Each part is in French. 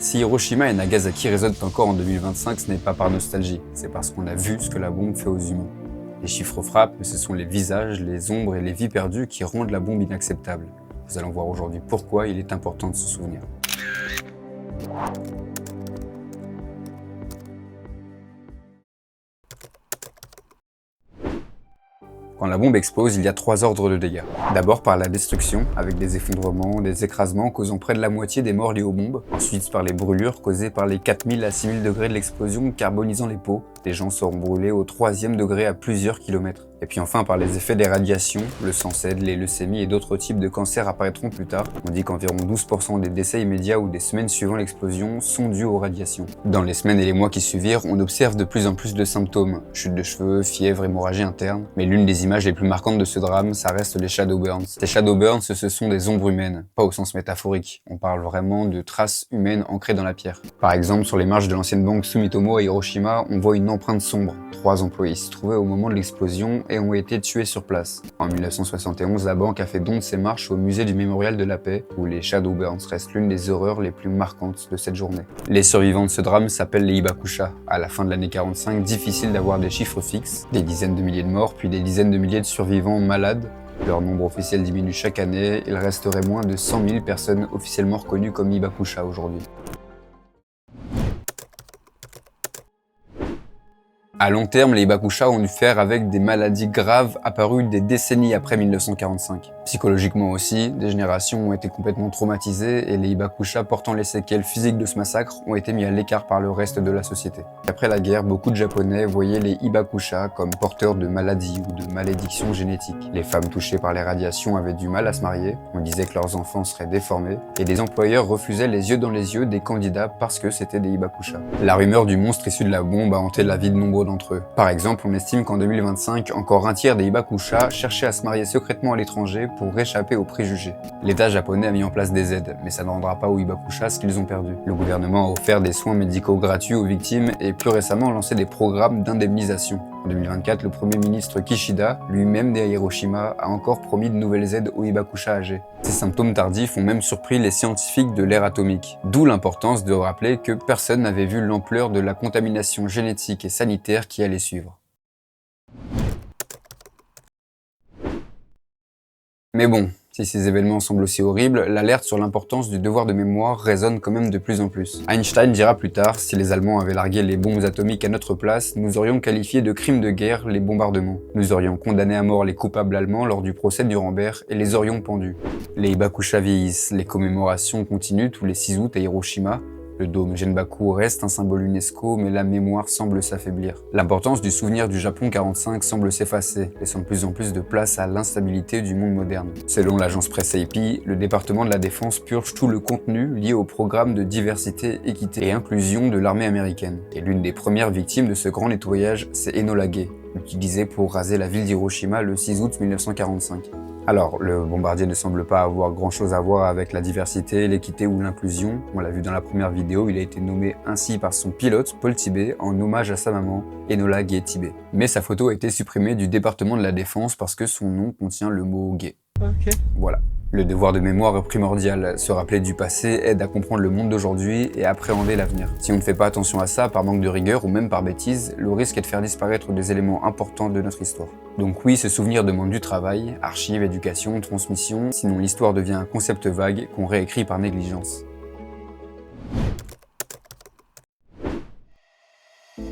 Si Hiroshima et Nagasaki résonnent encore en 2025, ce n'est pas par nostalgie, c'est parce qu'on a vu ce que la bombe fait aux humains. Les chiffres frappent, mais ce sont les visages, les ombres et les vies perdues qui rendent la bombe inacceptable. Nous allons voir aujourd'hui pourquoi il est important de se souvenir. Quand la bombe explose, il y a 3 ordres de dégâts. D'abord par la destruction, avec des effondrements, des écrasements causant près de la moitié des morts liés aux bombes. Ensuite par les brûlures causées par les 4000 à 6000 degrés de l'explosion carbonisant les peaux. Les gens seront brûlés au 3e degré à plusieurs kilomètres. Et puis enfin par les effets des radiations, le sang cède, les leucémies et d'autres types de cancers apparaîtront plus tard. On dit qu'environ 12% des décès immédiats ou des semaines suivant l'explosion sont dus aux radiations. Dans les semaines et les mois qui suivirent, on observe de plus en plus de symptômes. Chute de cheveux, fièvre, hémorragie interne. Mais l'une des images les plus marquantes de ce drame, ça reste les shadow burns. Les shadow burns, ce sont des ombres humaines, pas au sens métaphorique. On parle vraiment de traces humaines ancrées dans la pierre. Par exemple, sur les marches de l'ancienne banque Sumitomo à Hiroshima, on voit une empreinte sombre. 3 employés s'y trouvaient au moment de l'explosion et ont été tués sur place. En 1971, la banque a fait don de ses marches au musée du Mémorial de la Paix, où les shadow burns restent l'une des horreurs les plus marquantes de cette journée. Les survivants de ce drame s'appellent les Hibakusha. À la fin de l'année 45, difficile d'avoir des chiffres fixes, des dizaines de milliers de morts, puis des dizaines de milliers de survivants malades. Leur nombre officiel diminue chaque année, il resterait moins de 100 000 personnes officiellement reconnues comme Hibakusha aujourd'hui. À long terme, les Hibakusha ont dû faire avec des maladies graves apparues des décennies après 1945. Psychologiquement aussi, des générations ont été complètement traumatisées et les Hibakusha portant les séquelles physiques de ce massacre ont été mis à l'écart par le reste de la société. Après la guerre, beaucoup de Japonais voyaient les Hibakusha comme porteurs de maladies ou de malédictions génétiques. Les femmes touchées par les radiations avaient du mal à se marier, on disait que leurs enfants seraient déformés, et des employeurs refusaient les yeux dans les yeux des candidats parce que c'était des Hibakusha. La rumeur du monstre issu de la bombe a hanté la vie de nombreux d'entre eux. Par exemple, on estime qu'en 2025, encore un tiers des Hibakusha cherchaient à se marier secrètement à l'étranger pour échapper aux préjugés. L'État japonais a mis en place des aides, mais ça ne rendra pas aux Hibakusha ce qu'ils ont perdu. Le gouvernement a offert des soins médicaux gratuits aux victimes et plus récemment lancé des programmes d'indemnisation. En 2024, le Premier ministre Kishida, lui-même né à Hiroshima, a encore promis de nouvelles aides aux Hibakusha âgés. Ces symptômes tardifs ont même surpris les scientifiques de l'ère atomique. D'où l'importance de rappeler que personne n'avait vu l'ampleur de la contamination génétique et sanitaire qui allait suivre. Mais bon, si ces événements semblent aussi horribles, l'alerte sur l'importance du devoir de mémoire résonne quand même de plus en plus. Einstein dira plus tard, si les Allemands avaient largué les bombes atomiques à notre place, nous aurions qualifié de crimes de guerre les bombardements. Nous aurions condamné à mort les coupables allemands lors du procès de Nuremberg et les aurions pendus. Les Hibakusha vieillissent, les commémorations continuent tous les 6 août à Hiroshima. Le dôme Genbaku reste un symbole UNESCO, mais la mémoire semble s'affaiblir. L'importance du souvenir du Japon 45 semble s'effacer, laissant de plus en plus de place à l'instabilité du monde moderne. Selon l'agence presse AP, le département de la Défense purge tout le contenu lié au programme de diversité, équité et inclusion de l'armée américaine. Et l'une des premières victimes de ce grand nettoyage, c'est Enola Gay, utilisé pour raser la ville d'Hiroshima le 6 août 1945. Alors, le bombardier ne semble pas avoir grand-chose à voir avec la diversité, l'équité ou l'inclusion. On l'a vu dans la première vidéo, il a été nommé ainsi par son pilote, Paul Tibet, en hommage à sa maman, Enola Gay Tibet. Mais sa photo a été supprimée du département de la Défense parce que son nom contient le mot « gay ». Voilà. Le devoir de mémoire est primordial. Se rappeler du passé aide à comprendre le monde d'aujourd'hui et à appréhender l'avenir. Si on ne fait pas attention à ça, par manque de rigueur ou même par bêtise, le risque est de faire disparaître des éléments importants de notre histoire. Donc oui, se souvenir demande du travail, archives, éducation, transmission, sinon l'histoire devient un concept vague qu'on réécrit par négligence.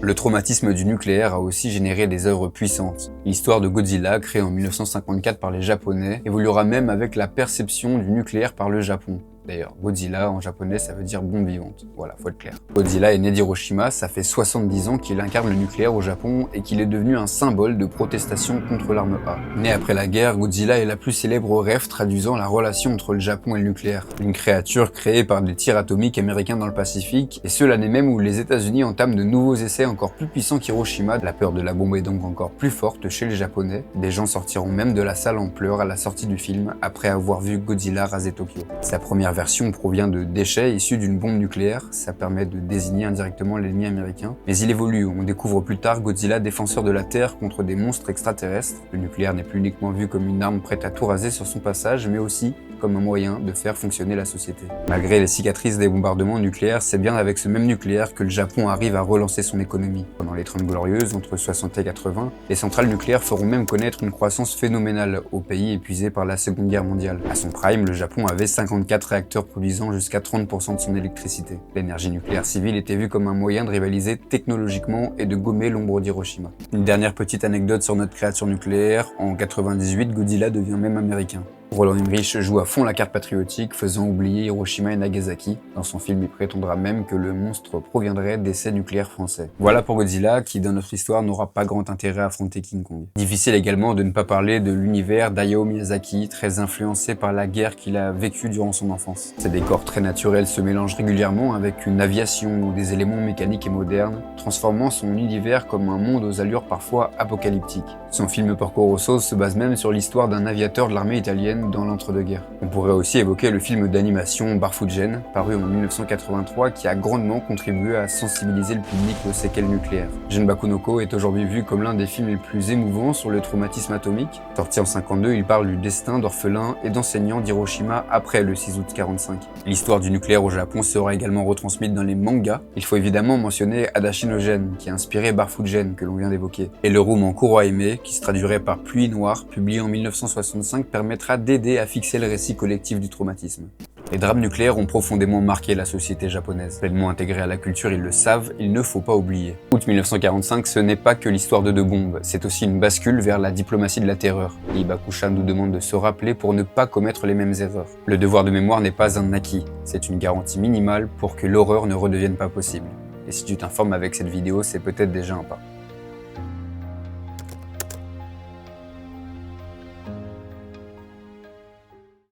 Le traumatisme du nucléaire a aussi généré des œuvres puissantes. L'histoire de Godzilla, créée en 1954 par les Japonais, évoluera même avec la perception du nucléaire par le Japon. D'ailleurs, Godzilla en japonais ça veut dire bombe vivante, voilà, faut être clair. Godzilla est né d'Hiroshima, ça fait 70 ans qu'il incarne le nucléaire au Japon et qu'il est devenu un symbole de protestation contre l'arme A. Né après la guerre, Godzilla est la plus célèbre rêve traduisant la relation entre le Japon et le nucléaire. Une créature créée par des tirs atomiques américains dans le Pacifique, et ce l'année même où les États-Unis entament de nouveaux essais encore plus puissants qu'Hiroshima. La peur de la bombe est donc encore plus forte chez les Japonais. Des gens sortiront même de la salle en pleurs à la sortie du film après avoir vu Godzilla raser Tokyo. Sa première version provient de déchets issus d'une bombe nucléaire, ça permet de désigner indirectement l'ennemi américain. Mais il évolue, on découvre plus tard Godzilla défenseur de la Terre contre des monstres extraterrestres. Le nucléaire n'est plus uniquement vu comme une arme prête à tout raser sur son passage, mais aussi comme un moyen de faire fonctionner la société. Malgré les cicatrices des bombardements nucléaires, c'est bien avec ce même nucléaire que le Japon arrive à relancer son économie. Pendant les 30 glorieuses, entre 60 et 80, les centrales nucléaires feront même connaître une croissance phénoménale au pays épuisé par la Seconde Guerre mondiale. À son prime, le Japon avait 54 réacteurs produisant jusqu'à 30% de son électricité. L'énergie nucléaire civile était vue comme un moyen de rivaliser technologiquement et de gommer l'ombre d'Hiroshima. Une dernière petite anecdote sur notre créature nucléaire, en 98, Godzilla devient même américain. Roland Emmerich joue à fond la carte patriotique, faisant oublier Hiroshima et Nagasaki. Dans son film, il prétendra même que le monstre proviendrait d'essais nucléaires français. Voilà pour Godzilla, qui dans notre histoire n'aura pas grand intérêt à affronter King Kong. Difficile également de ne pas parler de l'univers d'Hayao Miyazaki, très influencé par la guerre qu'il a vécue durant son enfance. Ces décors très naturels se mélangent régulièrement avec une aviation ou des éléments mécaniques et modernes, transformant son univers comme un monde aux allures parfois apocalyptiques. Son film Porco Rosso se base même sur l'histoire d'un aviateur de l'armée italienne dans l'entre-deux-guerres. On pourrait aussi évoquer le film d'animation Barfugen, paru en 1983, qui a grandement contribué à sensibiliser le public aux séquelles nucléaires. Genbaku no Ko est aujourd'hui vu comme l'un des films les plus émouvants sur le traumatisme atomique. Sorti en 52, il parle du destin d'orphelins et d'enseignants d'Hiroshima après le 6 août 45. L'histoire du nucléaire au Japon sera également retransmise dans les mangas. Il faut évidemment mentionner Adachi no Gen, qui a inspiré Barfugen, que l'on vient d'évoquer. Et le roman Kurohime, qui se traduirait par Pluie noire, publié en 1965, permettra d'aider à fixer le récit collectif du traumatisme. Les drames nucléaires ont profondément marqué la société japonaise. Pleinement intégrés à la culture, ils le savent, il ne faut pas oublier. Août 1945, ce n'est pas que l'histoire de deux bombes, c'est aussi une bascule vers la diplomatie de la terreur. Ibakusha nous demande de se rappeler pour ne pas commettre les mêmes erreurs. Le devoir de mémoire n'est pas un acquis, c'est une garantie minimale pour que l'horreur ne redevienne pas possible. Et si tu t'informes avec cette vidéo, c'est peut-être déjà un pas.